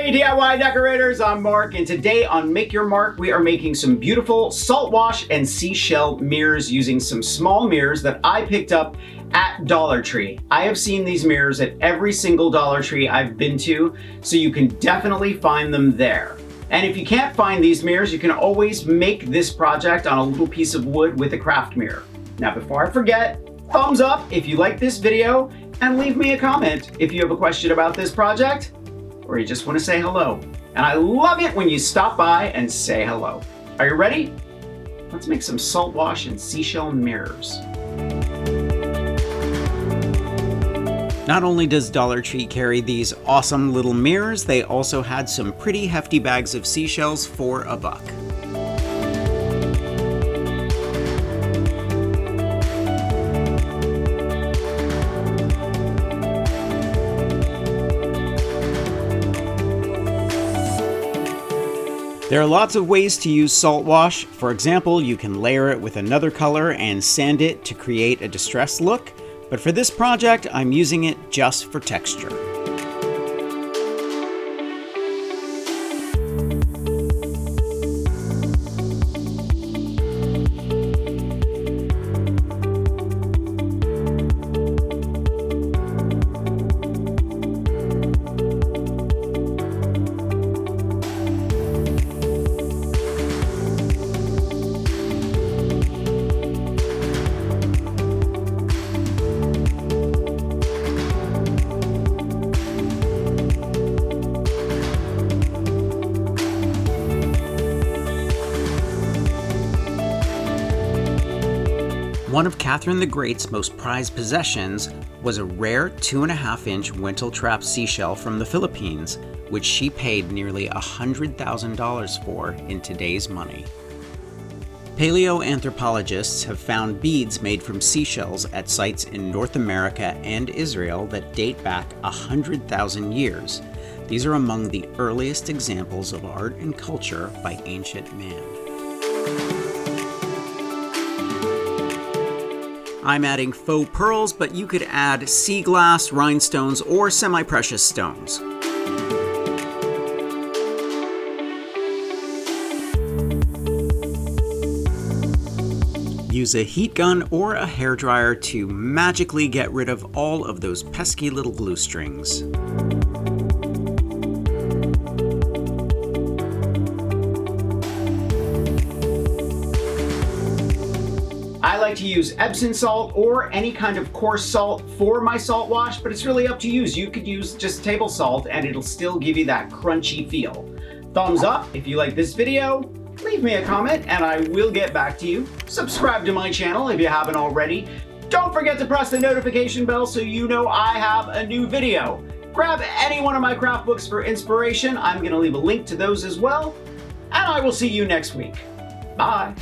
Hey DIY decorators, I'm Mark, and today on Make Your Mark we are making some beautiful Saltwash and Seashell mirrors using some small mirrors that I picked up at Dollar Tree. I have seen these mirrors at every single Dollar Tree I've been to, so you can definitely find them there. And if you can't find these mirrors, you can always make this project on a little piece of wood with a craft mirror. Now before I forget, thumbs up if you like this video, and leave me a comment if you have a question about this project, or you just want to say hello. And I love it when you stop by and say hello. Are you ready? Let's make some Saltwash and Seashell mirrors. Not only does Dollar Tree carry these awesome little mirrors, they also had some pretty hefty bags of seashells for $1. There are lots of ways to use Saltwash. For example, you can layer it with another color and sand it to create a distressed look, but for this project, I'm using it just for texture. One of Catherine the Great's most prized possessions was a rare 2.5-inch Winteltrap seashell from the Philippines, which she paid nearly $100,000 for in today's money. Paleoanthropologists have found beads made from seashells at sites in North America and Israel that date back 100,000 years. These are among the earliest examples of art and culture by ancient man. I'm adding faux pearls, but you could add sea glass, rhinestones, or semi-precious stones. Use a heat gun or a hairdryer to magically get rid of all of those pesky little glue strings. I like to use Epsom salt or any kind of coarse salt for my salt wash, but it's really up to you. You could use just table salt and it'll still give you that crunchy feel. Thumbs up if you like this video, leave me a comment and I will get back to you. Subscribe to my channel if you haven't already. Don't forget to press the notification bell so you know I have a new video. Grab any one of my craft books for inspiration. I'm going to leave a link to those as well. And I will see you next week. Bye.